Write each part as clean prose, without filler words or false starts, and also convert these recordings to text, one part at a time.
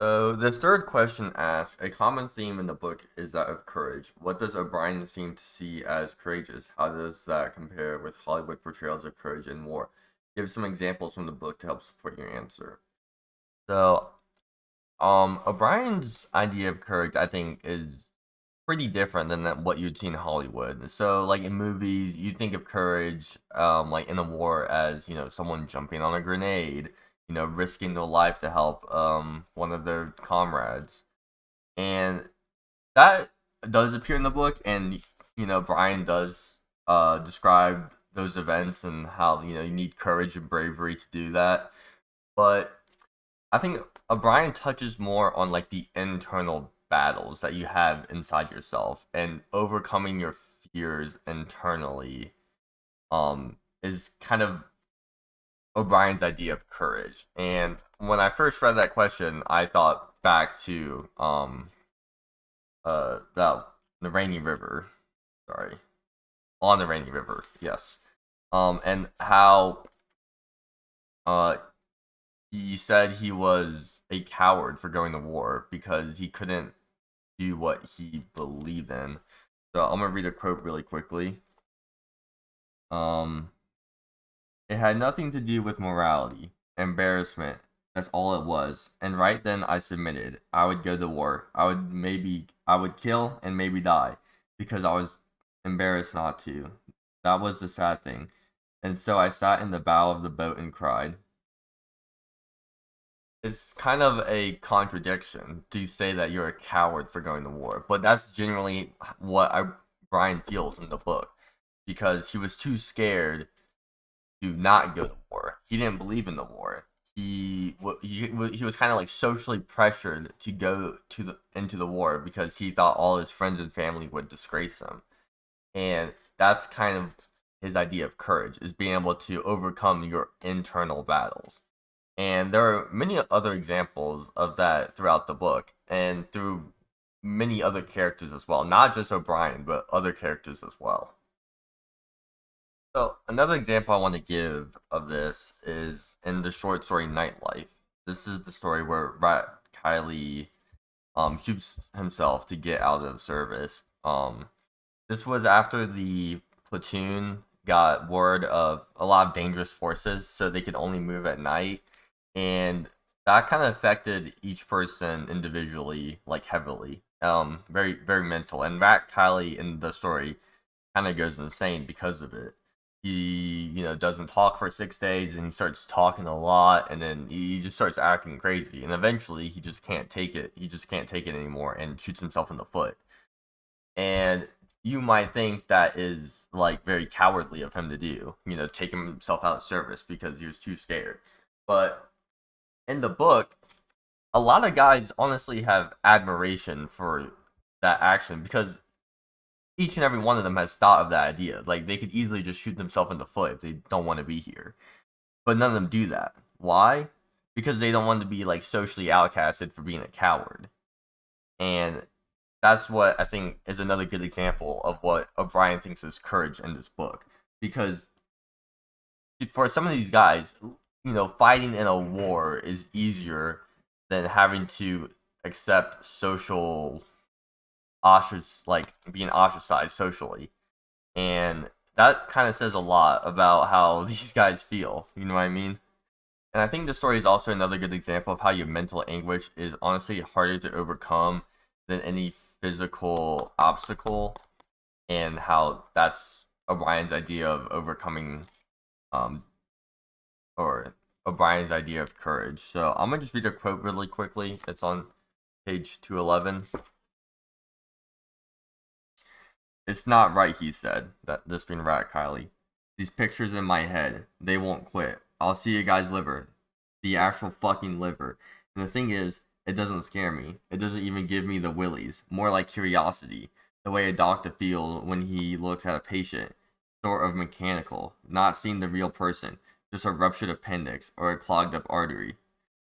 So this third question asks, a common theme in the book is that of courage. What does O'Brien seem to see as courageous? How does that compare with Hollywood portrayals of courage in war? Give some examples from the book to help support your answer. So, O'Brien's idea of courage, I think, is pretty different than what you'd see in Hollywood. So, like in movies, you think of courage, like in a war, as someone jumping on a grenade, risking their life to help one of their comrades, and that does appear in the book, and Brian does describe those events and how you need courage and bravery to do that. But I think O'Brien touches more on like the internal battles that you have inside yourself and overcoming your fears internally. Is kind of O'Brien's idea of courage. And when I first read that question, I thought back to that the Rainy River. Sorry, on the Rainy River. Yes. And how uh he said he was a coward for going to war because he couldn't do what he believed in. So I'm gonna read a quote really quickly. Um, it had nothing to do with morality, embarrassment. That's all it was. And right then I submitted. I would go to war. I would kill and maybe die because I was embarrassed not to. That was the sad thing. And so I sat in the bow of the boat and cried. It's kind of a contradiction to say that you're a coward for going to war, but that's generally what Brian feels in the book because he was too scared to not go to war. He didn't believe in the war. He was kind of like socially pressured to go to the into the war because he thought all his friends and family would disgrace him, and that's kind of his idea of courage is being able to overcome your internal battles. And there are many other examples of that throughout the book and through many other characters as well, not just O'Brien, but other characters as well. So, another example I want to give of this is in the short story Nightlife. This is the story where Rat Kiley shoots himself to get out of service. This was after the platoon got word of a lot of dangerous forces, so they could only move at night, and that kind of affected each person individually, like heavily. Very very mental. And Rat Kiley in the story kind of goes insane because of it. He doesn't talk for 6 days, and he starts talking a lot, and then he just starts acting crazy, and eventually he just can't take it. He just can't take it anymore, and shoots himself in the foot. And you might think that is like very cowardly of him to do, take himself out of service because he was too scared. But in the book, a lot of guys honestly have admiration for that action because each and every one of them has thought of that idea. Like they could easily just shoot themselves in the foot if they don't want to be here. But none of them do that. Why? Because they don't want to be like socially outcasted for being a coward. And that's what I think is another good example of what O'Brien thinks is courage in this book. Because for some of these guys, fighting in a war is easier than having to accept social like being ostracized socially. And that kind of says a lot about how these guys feel. You know what I mean? And I think the story is also another good example of how your mental anguish is honestly harder to overcome than any physical obstacle, and how that's O'Brien's idea of overcoming, um, or O'Brien's idea of courage. So I'm gonna just read a quote really quickly. It's on page 211. It's not right, he said, that this being Rat Kiley. These pictures in my head, they won't quit. I'll see a guy's liver. The actual fucking liver. And the thing is, it doesn't scare me. It doesn't even give me the willies. More like curiosity. The way a doctor feels when he looks at a patient. Sort of mechanical. Not seeing the real person. Just a ruptured appendix or a clogged up artery.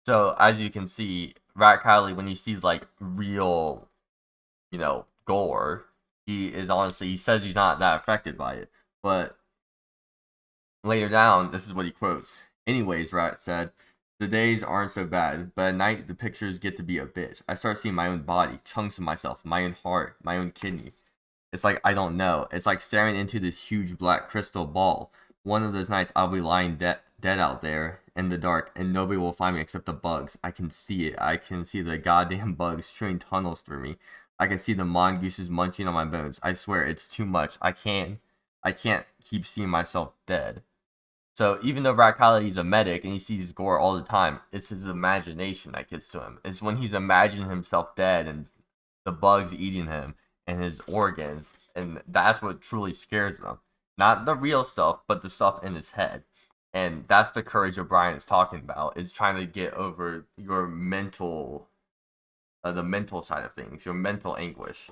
So, as you can see, Rat Kiley, when he sees like real, gore, he says he's not that affected by it. But later down, this is what he quotes. Anyways, Rat said, The days aren't so bad, but at night the pictures get to be a bitch. I start seeing my own body, chunks of myself, my own heart, my own kidney. It's like I don't know. It's like staring into this huge black crystal ball. One of those nights I'll be lying dead out there in the dark, and nobody will find me except the bugs. I can see it. I can see the goddamn bugs chewing tunnels through me. I can see the mongooses munching on my bones. I swear it's too much. I can't keep seeing myself dead. So even though Rat Kylie is a medic and he sees gore all the time, it's his imagination that gets to him. It's when he's imagining himself dead and the bugs eating him and his organs, and that's what truly scares him. Not the real stuff, but the stuff in his head. And that's the courage O'Brien is talking about, is trying to get over your mental, the mental side of things, your mental anguish.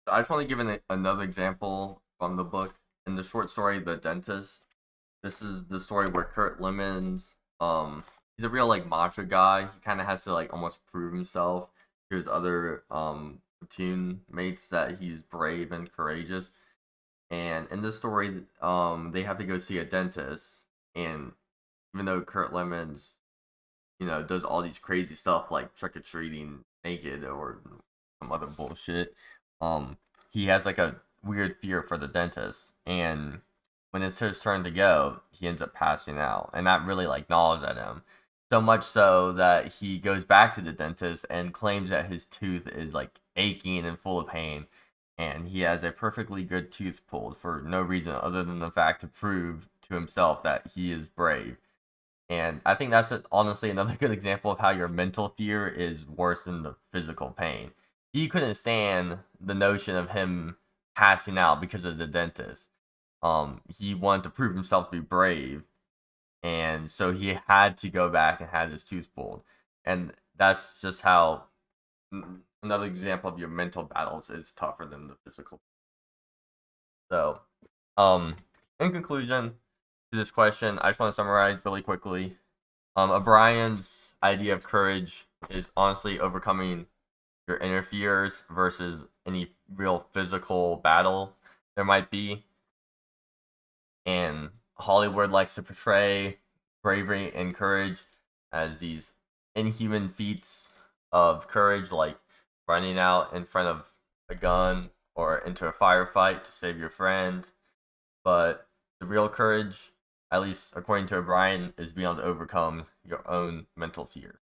So I just want to give another example from the book. In the short story, The Dentist, this is the story where Kurt Lemons, he's a real like macho guy. He kind of has to like almost prove himself to his other platoon mates that he's brave and courageous. And in this story, they have to go see a dentist, and even though Kurt Lemons, does all these crazy stuff like trick or treating naked or some other bullshit, um, he has like a weird fear for the dentist, and when it's his turn to go, he ends up passing out, and that really like gnaws at him. So much so that he goes back to the dentist and claims that his tooth is like aching and full of pain, and he has a perfectly good tooth pulled for no reason other than the fact to prove to himself that he is brave. And I think that's honestly another good example of how your mental fear is worse than the physical pain. He couldn't stand the notion of him passing out because of the dentist. He wanted to prove himself to be brave, and so he had to go back and have his tooth pulled. And that's just how another example of your mental battles is tougher than the physical. So, um, in conclusion to this question, I just want to summarize really quickly. O'Brien's idea of courage is honestly overcoming your inner fears versus any real physical battle there might be. And Hollywood likes to portray bravery and courage as these inhuman feats of courage, like running out in front of a gun or into a firefight to save your friend. But the real courage, at least according to O'Brien, is being able to overcome your own mental fears.